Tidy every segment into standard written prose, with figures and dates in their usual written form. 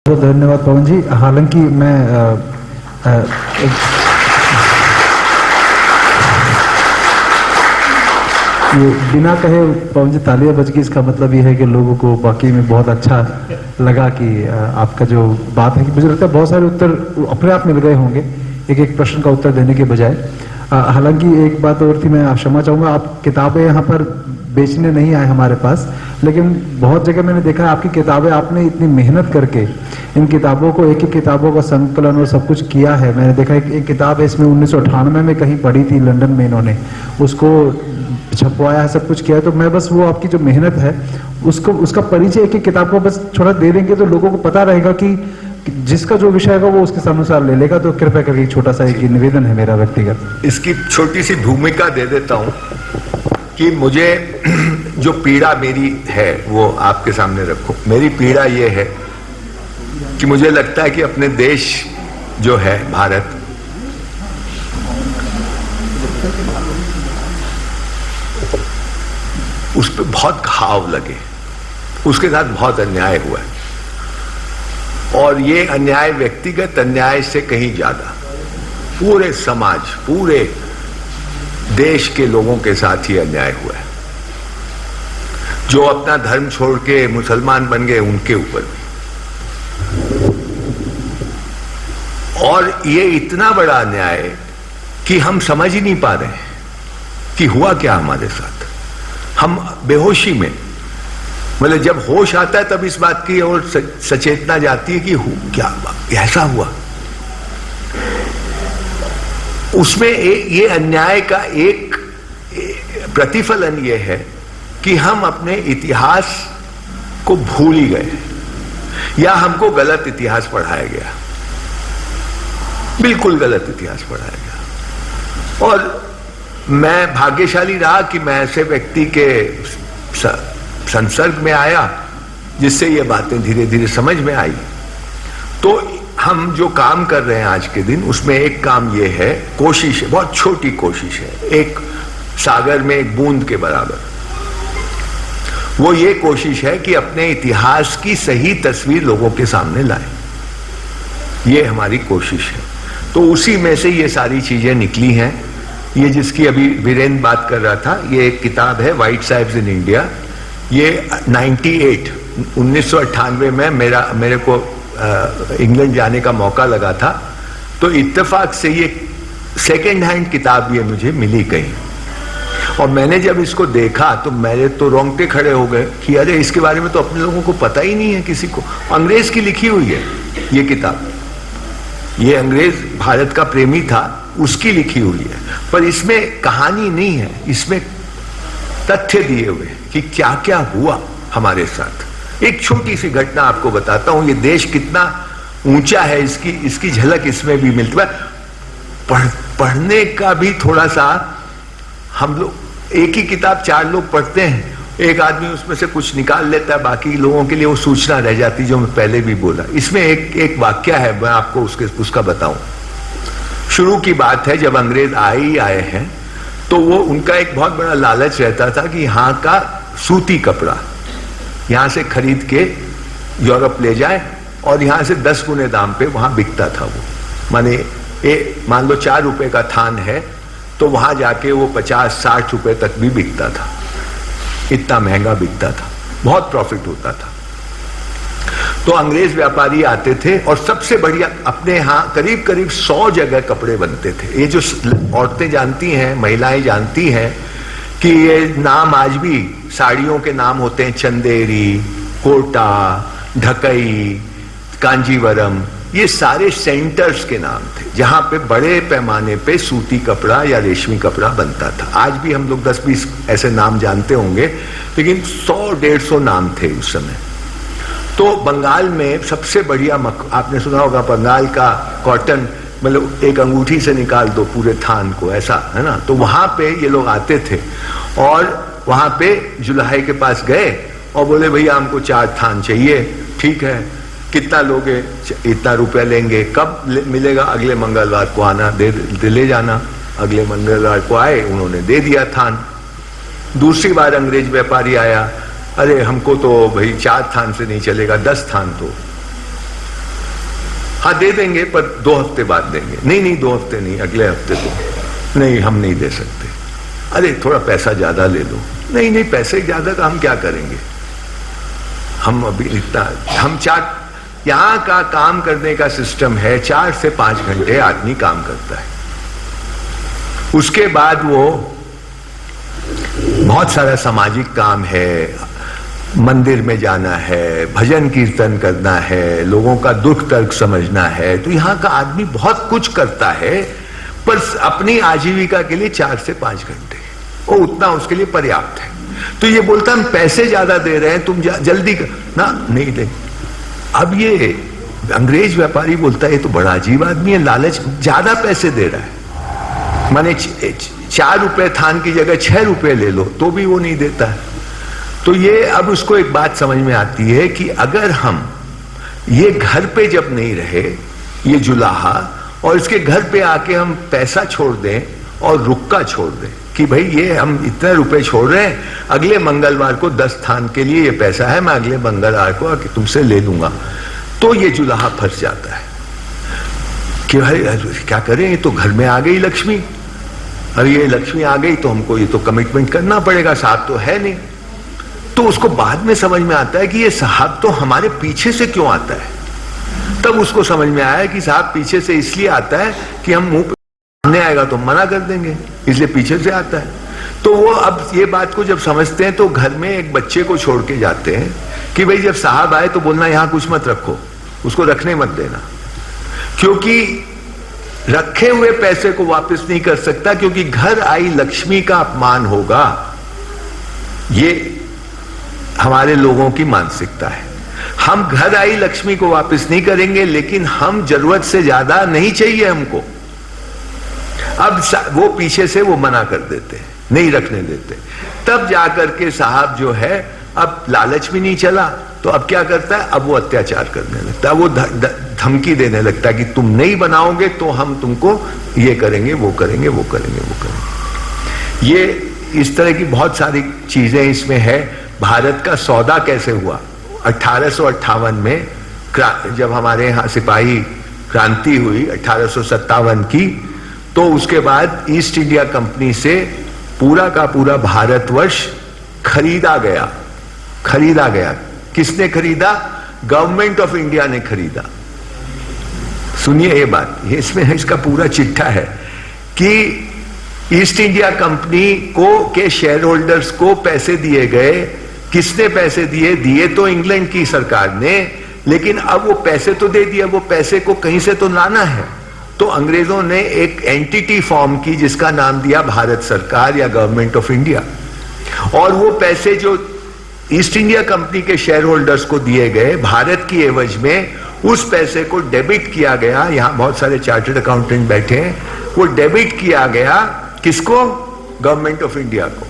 बहुत धन्यवाद पवन जी। हालांकि मैं ये बिना कहे पवन जी तालियां बज गई, इसका मतलब ये है कि लोगों को वाकई में बहुत अच्छा लगा कि आपका जो बात है कि मुझे लगता है बहुत सारे उत्तर अपने आप मिल गए होंगे एक एक प्रश्न का उत्तर देने के बजाय। हालांकि एक बात और थी, मैं क्षमा चाहूंगा, आप किताबें यहाँ पर बेचने नहीं आए हमारे पास, लेकिन बहुत जगह मैंने देखा है आपकी किताबें आपने इतनी मेहनत करके इन किताबों को एक किताबों का संकलन और सब कुछ किया है। मैंने देखा एक किताब है इसमें 1998 में कहीं पढ़ी थी लंदन में, इन्होंने उसको छपवाया है, सब कुछ किया है। तो मैं बस वो आपकी जो मेहनत है उसका परिचय एक किताब को बस थोड़ा दे देंगे तो लोगों को पता रहेगा कि जिसका जो विषय होगा वो उसके अनुसार ले लेगा। तो कृपया करके छोटा सा एक निवेदन है मेरा व्यक्तिगत। इसकी छोटी सी भूमिका दे देता हूं कि मुझे जो पीड़ा मेरी है वो आपके सामने रखूं। मेरी पीड़ा ये है कि मुझे लगता है कि अपने देश जो है भारत, उस पर बहुत घाव लगे, उसके साथ बहुत अन्याय हुआ है। और ये अन्याय व्यक्तिगत अन्याय से कहीं ज्यादा पूरे समाज, पूरे देश के लोगों के साथ ही अन्याय हुआ है। जो अपना धर्म छोड़ के मुसलमान बन गए उनके ऊपर भी। और ये इतना बड़ा अन्याय कि हम समझ ही नहीं पा रहे कि हुआ क्या हमारे साथ। हम बेहोशी में, मतलब जब होश आता है तब इस बात की और सचेतना जाती है कि क्या ऐसा हुआ। उसमें ये अन्याय का एक प्रतिफलन ये है कि हम अपने इतिहास को भूल ही गए, या हमको गलत इतिहास पढ़ाया गया, बिल्कुल गलत इतिहास पढ़ाया गया। और मैं भाग्यशाली रहा कि मैं ऐसे व्यक्ति के संसर्ग में आया जिससे ये बातें धीरे धीरे समझ में आई। तो हम जो काम कर रहे हैं आज के दिन, उसमें एक काम ये है, कोशिश है, बहुत छोटी कोशिश है, एक सागर में एक बूंद के बराबर। वो ये कोशिश है कि अपने इतिहास की सही तस्वीर लोगों के सामने लाए। ये हमारी कोशिश है। तो उसी में से ये सारी चीजें निकली हैं। ये जिसकी अभी वीरेंद्र बात कर रहा था, ये एक किताब है व्हाइट साहिब्स इन इंडिया। ये 1998 में मेरे को इंग्लैंड जाने का मौका लगा था, तो इत्तेफाक से ये सेकेंड हैंड किताब ये मुझे मिली कहीं। और मैंने जब इसको देखा तो मेरे तो रोंगटे खड़े हो गए कि अरे इसके बारे में तो अपने लोगों को पता ही नहीं है किसी को। अंग्रेज की लिखी हुई है ये किताब, ये अंग्रेज भारत का प्रेमी था, उसकी लिखी हुई है। पर इसमें कहानी नहीं है, इसमें तथ्य दिए हुए कि क्या क्या हुआ हमारे साथ। एक छोटी सी घटना आपको बताता हूं। ये देश कितना ऊंचा है इसकी झलक इसमें भी मिलती है। पढ़ने का भी थोड़ा सा, हम लोग एक ही किताब 4 लोग पढ़ते हैं, एक आदमी उसमें से कुछ निकाल लेता है, बाकी लोगों के लिए वो सूचना रह जाती, जो मैं पहले भी बोला। इसमें एक वाक्य है, मैं आपको उसका बताऊं। शुरू की बात है, जब अंग्रेज आए हैं तो वो उनका एक बहुत बड़ा लालच रहता था कि यहाँ का सूती कपड़ा यहां से खरीद के यूरोप ले जाए और यहां से 10 गुने दाम पे वहां बिकता था वो। माने मान लो 4 रुपए का थान है तो वहां जाके वो 50-60 रुपए तक भी बिकता था। इतना महंगा बिकता था, बहुत प्रॉफिट होता था। तो अंग्रेज व्यापारी आते थे और सबसे बढ़िया अपने यहाँ करीब करीब 100 जगह कपड़े बनते थे। ये जो औरतें जानती हैं, महिलाएं जानती हैं कि ये नाम आज भी साड़ियों के नाम होते हैं, चंदेरी, कोटा, ढकई, कांजीवरम, ये सारे सेंटर्स के नाम थे जहां पे बड़े पैमाने पे सूती कपड़ा या रेशमी कपड़ा बनता था। आज भी हम लोग 10-20 ऐसे नाम जानते होंगे, लेकिन 100-150 नाम थे उस समय। तो बंगाल में सबसे बढ़िया आपने सुना होगा, बंगाल का कॉटन, मतलब एक अंगूठी से निकाल दो पूरे थान को, ऐसा है ना। तो वहां पे ये लोग आते थे और वहां पे जुलाहे के पास गए और बोले भैया हमको 4 थान चाहिए। ठीक है, कितना लोगे? इतना रुपया लेंगे। कब मिलेगा? अगले मंगलवार को आना, दे ले जाना। अगले मंगलवार को आए, उन्होंने दे दिया थान। दूसरी बार अंग्रेज व्यापारी आया, अरे हमको तो भाई 4 थान से नहीं चलेगा, 10 थान तो। हाँ दे देंगे पर 2 हफ्ते बाद देंगे। नहीं 2 हफ्ते नहीं, अगले हफ्ते दो। नहीं हम नहीं दे सकते। अरे थोड़ा पैसा ज्यादा ले लो। नहीं पैसे ज्यादा का हम क्या करेंगे, हम अभी इतना हम यहां का काम करने का सिस्टम है 4 से 5 घंटे आदमी काम करता है, उसके बाद वो बहुत सारा सामाजिक काम है, मंदिर में जाना है, भजन कीर्तन करना है, लोगों का दुख तर्क समझना है। तो यहां का आदमी बहुत कुछ करता है पर अपनी आजीविका के लिए 4 से 5 घंटे वो उतना उसके लिए पर्याप्त है। तो ये बोलता हम पैसे ज्यादा दे रहे हैं, तुम जल्दी कर ना, नहीं दे। अब ये अंग्रेज व्यापारी बोलता है ये तो बड़ा अजीब आदमी है, लालच ज्यादा पैसे दे रहा है, माने 4 रुपए थान की जगह 6 रुपए ले लो तो भी वो नहीं देता है। तो ये अब उसको एक बात समझ में आती है कि अगर हम ये घर पे जब नहीं रहे ये जुलाहा, और इसके घर पे आके हम पैसा छोड़ दें और रुक्का छोड़ दें कि भाई ये हम इतने रुपए छोड़ रहे हैं, अगले मंगलवार को 10 थान के लिए ये पैसा है, मैं अगले मंगलवार को आके तुमसे ले लूंगा, तो ये जुलाहा फंस जाता है कि भाई क्या करें, ये तो घर में आ गई लक्ष्मी, अब ये लक्ष्मी आ गई तो हमको ये तो कमिटमेंट करना पड़ेगा, साहब तो है नहीं। तो उसको बाद में समझ में आता है कि ये साहब तो हमारे पीछे से क्यों आता है। तब उसको समझ में आया कि साहब पीछे से इसलिए आता है कि हम मुंह पे आएगा तो मना कर देंगे, इसलिए पीछे से आता है। तो वो अब ये बात को जब समझते हैं तो घर में एक बच्चे को छोड़ के जाते हैं कि भाई जब साहब आए तो बोलना यहां कुछ मत रखो, उसको रखने मत देना, क्योंकि रखे हुए पैसे को वापस नहीं कर सकता, क्योंकि घर आई लक्ष्मी का अपमान होगा। ये हमारे लोगों की मानसिकता है। हम घर आई लक्ष्मी को वापस नहीं करेंगे, लेकिन हम जरूरत से ज्यादा नहीं चाहिए हमको। अब वो पीछे से वो मना कर देते हैं, नहीं रखने देते। तब जाकर के साहब जो है अब लालच भी नहीं चला, तो अब क्या करता है, अब वो अत्याचार करने लगता है, वो धमकी देने लगता है कि तुम नहीं बनाओगे तो हम तुमको ये करेंगे, वो करेंगे, वो करेंगे, वो करेंगे। ये इस तरह की बहुत सारी चीजें इसमें है। भारत का सौदा कैसे हुआ 1858 में, जब हमारे यहां सिपाही क्रांति हुई 1857 की, तो उसके बाद ईस्ट इंडिया कंपनी से पूरा का पूरा भारतवर्ष खरीदा गया। किसने खरीदा? गवर्नमेंट ऑफ इंडिया ने खरीदा। सुनिए ये बात, ये इसमें इसका पूरा चिट्ठा है कि ईस्ट इंडिया कंपनी के शेयर होल्डर्स को पैसे दिए गए। किसने पैसे दिए? दिए तो इंग्लैंड की सरकार ने, लेकिन अब वो पैसे तो दे दिए, वो पैसे को कहीं से तो लाना है। तो अंग्रेजों ने एक एंटिटी फॉर्म की जिसका नाम दिया भारत सरकार या गवर्नमेंट ऑफ इंडिया, और वो पैसे जो ईस्ट इंडिया कंपनी के शेयर होल्डर्स को दिए गए भारत की एवज में, उस पैसे को डेबिट किया गया। यहां बहुत सारे चार्टर्ड अकाउंटेंट बैठे हैं, वो डेबिट किया गया किसको? गवर्नमेंट ऑफ इंडिया को।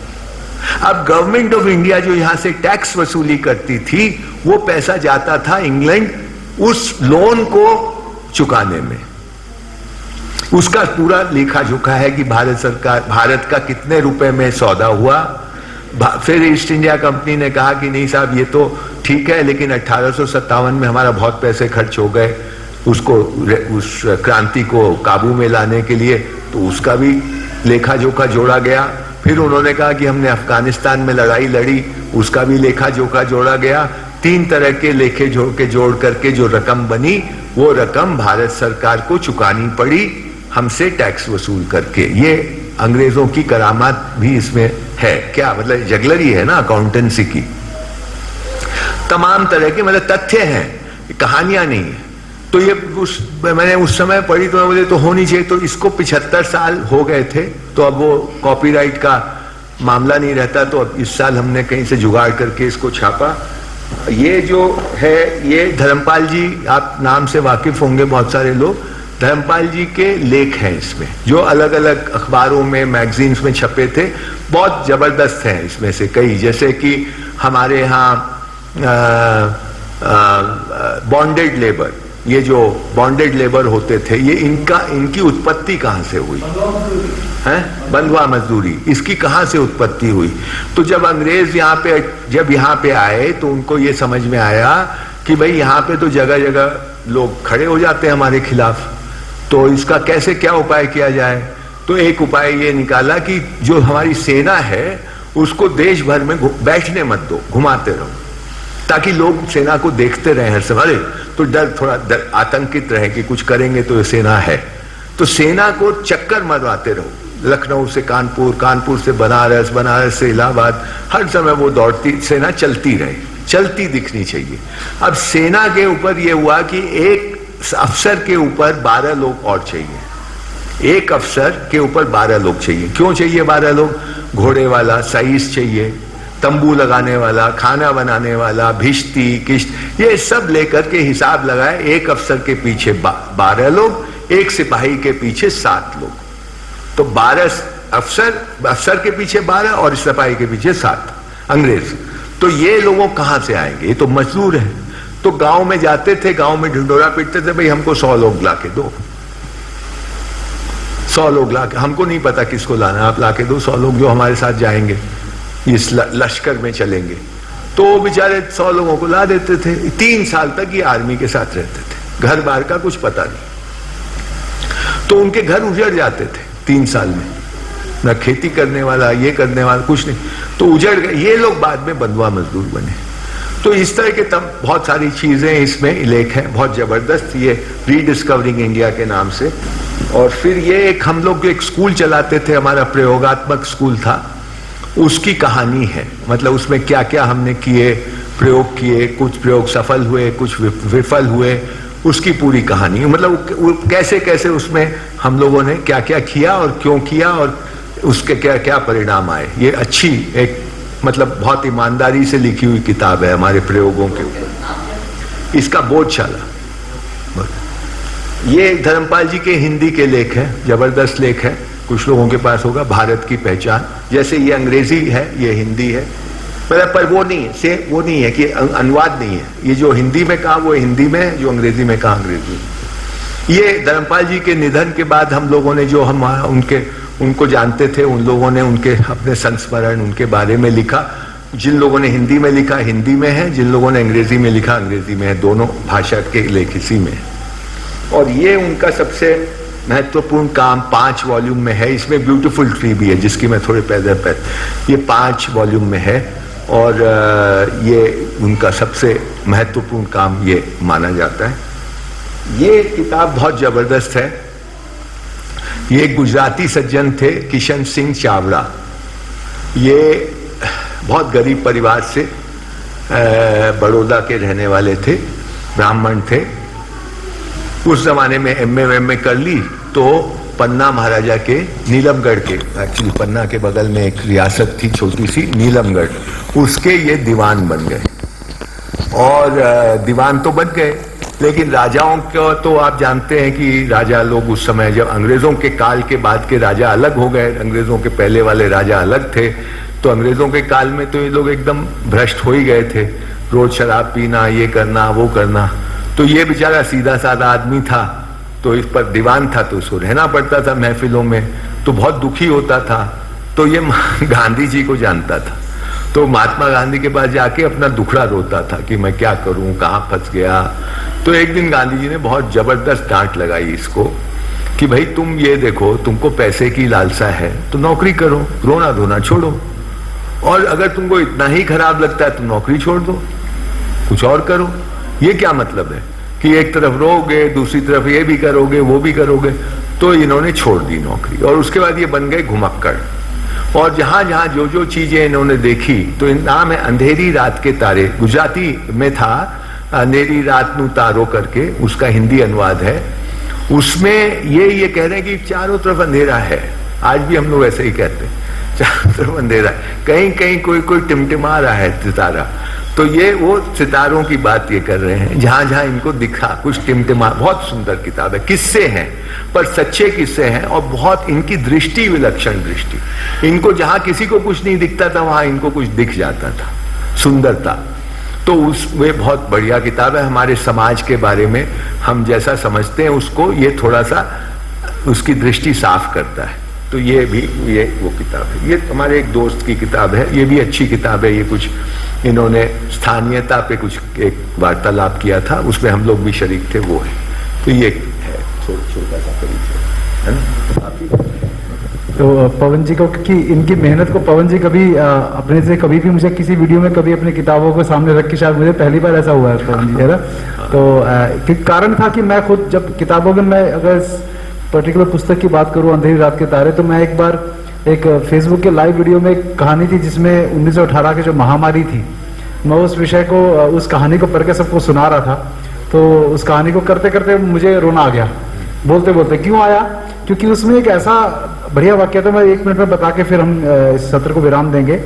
अब गवर्नमेंट ऑफ इंडिया जो यहां से टैक्स वसूली करती थी, वो पैसा जाता था इंग्लैंड उस लोन को चुकाने में। उसका पूरा लेखा जोखा है कि भारत का कितने रुपए में सौदा हुआ। फिर ईस्ट इंडिया कंपनी ने कहा कि नहीं साहब ये तो ठीक है, लेकिन 1857 में हमारा बहुत पैसे खर्च हो गए उस क्रांति को काबू में लाने के लिए, तो उसका भी लेखा जोखा जोड़ा गया। फिर उन्होंने कहा कि हमने अफगानिस्तान में लड़ाई लड़ी, उसका भी लेखा जोखा जोड़ा गया। 3 तरह के लेखे जोड़ करके जो रकम बनी, वो रकम भारत सरकार को चुकानी पड़ी हमसे टैक्स वसूल करके। ये अंग्रेजों की करामात भी इसमें है। क्या मतलब? जगलरी है ना अकाउंटेंसी की। तमाम तरह के मतलब तथ्य हैं, कहानियां नहीं है। तो ये मैंने उस समय पढ़ी तो मैं बोले तो होनी चाहिए। तो इसको 75 साल हो गए थे, तो अब वो कॉपीराइट का मामला नहीं रहता, तो अब इस साल हमने कहीं से जुगाड़ करके इसको छापा। ये जो है ये धर्मपाल जी, आप नाम से वाकिफ होंगे बहुत सारे लोग, धर्मपाल जी के लेख हैं इसमें, जो अलग अलग अखबारों में मैगजीन्स में छपे थे। बहुत जबरदस्त हैं इसमें से कई, जैसे कि हमारे यहाँ बॉन्डेड लेबर, ये जो बॉन्डेड लेबर होते थे, ये इनकी उत्पत्ति कहां से हुई है? बंधुआ मजदूरी, इसकी कहां से उत्पत्ति हुई? तो जब अंग्रेज यहाँ पे आए तो उनको ये समझ में आया कि भाई यहाँ पे तो जगह जगह लोग खड़े हो जाते हैं हमारे खिलाफ, तो इसका कैसे क्या उपाय किया जाए। तो एक उपाय ये निकाला कि जो हमारी सेना है उसको देश भर में बैठने मत दो, घुमाते रहो, ताकि लोग सेना को देखते रहे हर समय, तो थोड़ा आतंकित रहे कि कुछ करेंगे तो ये सेना है। तो सेना को चक्कर मरवाते रहो, लखनऊ से कानपुर, कानपुर से बनारस, बनारस से इलाहाबाद, हर समय वो दौड़ती सेना चलती रहे, चलती दिखनी चाहिए। अब सेना के ऊपर ये हुआ कि एक अफसर के ऊपर 12 लोग और चाहिए, एक अफसर के ऊपर 12 लोग चाहिए। क्यों चाहिए 12 लोग? घोड़े वाला, साइज चाहिए, तंबू लगाने वाला, खाना बनाने वाला, भिश्ती, किश्त, ये सब लेकर के हिसाब लगाए। एक अफसर के पीछे 12 लोग, एक सिपाही के पीछे 7 लोग, तो 12 अफसर के पीछे 12 और सिपाही के पीछे 7 अंग्रेज। तो ये लोगों कहां से आएंगे? ये तो मजदूर है। तो गांव में जाते थे, गांव में ढिंडोरा पीटते थे, भाई हमको 100 लोग लाके दो, 100 लोग लाके, हमको नहीं पता किसको लाना, आप लाके दो 100 लोग जो हमारे साथ जाएंगे, इस लश्कर में चलेंगे। तो वो बेचारे 100 लोगों को ला देते थे। 3 साल तक ये आर्मी के साथ रहते थे, घर बार का कुछ पता नहीं। तो उनके घर उजड़ जाते थे 3 साल में, न खेती करने वाला, ये करने वाला, कुछ नहीं, तो उजड़ गए। ये लोग बाद में बंधुआ मजदूर बने। तो इस तरह के तब बहुत सारी चीजें इसमें लेख हैं, बहुत जबरदस्त, ये रीडिस्कवरिंग इंडिया के नाम से। और फिर ये एक हम लोग एक स्कूल चलाते थे, हमारा प्रयोगात्मक स्कूल था, उसकी कहानी है, मतलब उसमें क्या क्या हमने किए, प्रयोग किए, कुछ प्रयोग सफल हुए, कुछ विफल हुए, उसकी पूरी कहानी, मतलब कैसे कैसे उसमें हम लोगों ने क्या क्या किया और क्यों किया और उसके क्या क्या परिणाम आए। ये अच्छी एक मतलब बहुत ईमानदारी से लिखी हुई किताब है हमारे प्रयोगों के ऊपर। इसका बोधशाला, ये धर्मपाल जी के हिंदी के लेख हैं, जबरदस्त लेख है, कुछ लोगों के पास होगा। भारत की पहचान, जैसे ये अंग्रेजी है, ये हिंदी है, पर वो नहीं है, वो नहीं है कि अनुवाद नहीं है। ये जो हिंदी में कहा वो हिंदी में है, जो अंग्रेजी में कहा अंग्रेजी में। ये धर्मपाल जी के निधन के बाद हम लोगों ने जो हम उनको जानते थे, उन लोगों ने उनके अपने संस्मरण, उनके बारे में लिखा। जिन लोगों ने हिंदी में लिखा हिंदी में है, जिन लोगों ने अंग्रेजी में लिखा अंग्रेजी में है, दोनों भाषा के लेख इसी में है। और ये उनका सबसे महत्वपूर्ण काम 5 वॉल्यूम में है। इसमें ब्यूटीफुल ट्री भी है, जिसकी मैं थोड़े पहले ये 5 वॉल्यूम में है। और ये उनका सबसे महत्वपूर्ण काम ये माना जाता है। ये किताब बहुत जबरदस्त है। ये गुजराती सज्जन थे, किशन सिंह चावड़ा। ये बहुत गरीब परिवार से बड़ौदा के रहने वाले थे, ब्राह्मण थे। उस जमाने में एमए कर ली तो पन्ना महाराजा के नीलमगढ़ के, एक्चुअली पन्ना के बगल में एक रियासत थी छोटी सी नीलमगढ़, उसके ये दीवान बन गए। और दीवान तो बन गए, लेकिन राजाओं को तो आप जानते हैं कि राजा लोग उस समय, जब अंग्रेजों के काल के बाद के राजा अलग हो गए, अंग्रेजों के पहले वाले राजा अलग थे, तो अंग्रेजों के काल में तो ये लोग एकदम भ्रष्ट हो ही गए थे। रोज शराब पीना, ये करना, वो करना। तो ये बेचारा सीधा साधा आदमी था, तो इस पर दीवान था, तो उसको रहना पड़ता था महफिलों में, तो बहुत दुखी होता था। तो ये गांधी जी को जानता था, तो महात्मा गांधी के पास जाके अपना दुखड़ा रोता था कि मैं क्या करूं, कहां फंस गया। तो एक दिन गांधी जी ने बहुत जबरदस्त डांट लगाई इसको कि भाई तुम ये देखो, तुमको पैसे की लालसा है तो नौकरी करो, रोना धोना छोड़ो, और अगर तुमको इतना ही खराब लगता है तो नौकरी छोड़ दो, कुछ और करो। ये क्या मतलब है कि एक तरफ रोगे, दूसरी तरफ ये भी करोगे, वो भी करोगे। तो इन्होंने छोड़ दी नौकरी, और उसके बाद ये बन गए घुमक्कड़। और जहां जहां जो जो चीजें इन्होंने देखी, तो इन नाम है अंधेरी रात के तारे, गुजराती में था अंधेरी रात नू तारो करके, उसका हिंदी अनुवाद है। उसमें ये कह रहे हैं कि चारों तरफ अंधेरा है। आज भी हम लोग ऐसे ही कहते हैं, चारों तरफ अंधेरा है, कहीं कहीं कोई टिमटिमा रहा है सितारा। तो ये वो सितारों की बात ये कर रहे हैं, जहां जहां इनको दिखा कुछ टिमटिमा। बहुत सुंदर किताब है, किस्से हैं पर सच्चे किस्से हैं, और बहुत इनकी दृष्टि विलक्षण दृष्टि। इनको जहां किसी को कुछ नहीं दिखता था, वहां इनको कुछ दिख जाता था, सुंदरता। तो उसमें बहुत बढ़िया किताब है। हमारे समाज के बारे में हम जैसा समझते हैं उसको ये थोड़ा सा उसकी दृष्टि साफ करता है। तो ये भी वो किताब है। ये हमारे एक दोस्त की किताब है, ये भी अच्छी किताब है। ये कुछ इन्होंने स्थानीयता पे कुछ एक वार्तालाप किया था, उसमें हम लोग भी शरीक थे, वो है। तो ये है छोटा सा परिचय, है ना। तो पवन जी को, क्योंकि इनकी मेहनत को पवन जी कभी अपने से कभी भी मुझे किसी वीडियो में कभी अपनी किताबों को सामने रख के, शायद मुझे पहली बार ऐसा हुआ है पवन जी, है ना। तो कारण था कि मैं खुद जब किताबों में, मैं अगर पर्टिकुलर पुस्तक की बात करूं अंधेरी रात के तारे, तो मैं एक बार एक फेसबुक के लाइव वीडियो में एक कहानी थी जिसमें 1918 की जो महामारी थी, मैं उस विषय को, उस कहानी को पढ़ के सबको सुना रहा था। तो उस कहानी को करते करते मुझे रोना आ गया, बोलते बोलते। क्यों आया? क्योंकि उसमें एक ऐसा बढ़िया वाक्य था, मैं 1 मिनट में बता के फिर हम इस सत्र को विराम देंगे।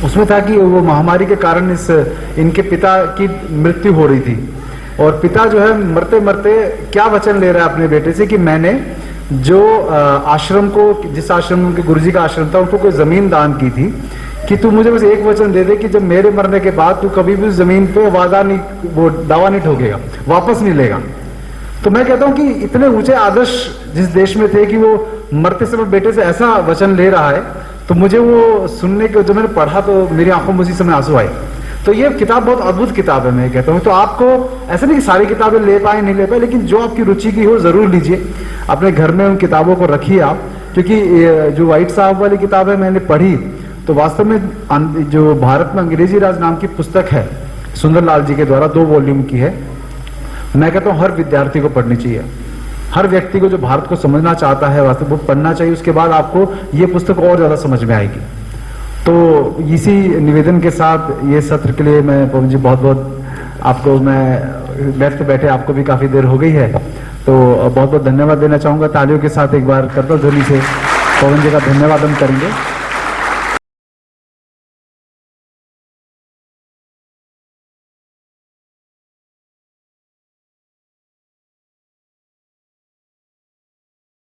उसमें था कि वो महामारी के कारण इनके पिता की मृत्यु हो रही थी, और पिता जो है मरते मरते क्या वचन ले रहा है अपने बेटे से कि मैंने जो आश्रम को, जिस आश्रम के गुरुजी का आश्रम था, उनको कोई जमीन दान की थी, कि तू मुझे बस एक वचन दे दे कि जब मेरे मरने के बाद तू कभी भी उस जमीन पे वादा नहीं, वो दावा नहीं ठोकेगा, वापस नहीं लेगा। तो मैं कहता हूं कि इतने ऊंचे आदर्श जिस देश में थे कि वो मरते समय बेटे से ऐसा वचन ले रहा है, तो मुझे वो सुनने के, जब मैंने पढ़ा तो मेरी आंखों में उसी समय आंसू आए। तो ये किताब बहुत अद्भुत किताब है, मैं कहता हूँ। तो आपको ऐसा नहीं कि सारी किताबें ले पाए नहीं ले पाए, लेकिन जो आपकी रुचि की हो जरूर लीजिए, अपने घर में उन किताबों को रखिए आप। क्योंकि जो व्हाइट साहब वाली किताब है मैंने पढ़ी, तो वास्तव में जो भारत में अंग्रेजी राज नाम की पुस्तक है, सुंदरलाल जी के द्वारा 2 वॉल्यूम की है, मैं कहता हूँ हर विद्यार्थी को पढ़नी चाहिए। हर व्यक्ति को जो भारत को समझना चाहता है वास्तव वो पढ़ना चाहिए, उसके बाद आपको ये पुस्तक और ज्यादा समझ में आएगी। तो इसी निवेदन के साथ ये सत्र के लिए मैं पवन जी बहुत बहुत आपको, मैं बैठते बैठे आपको भी काफी देर हो गई है, तो बहुत बहुत धन्यवाद देना चाहूंगा। तालियों के साथ एक बार करतल ध्वनि से पवन जी का धन्यवाद हम करेंगे।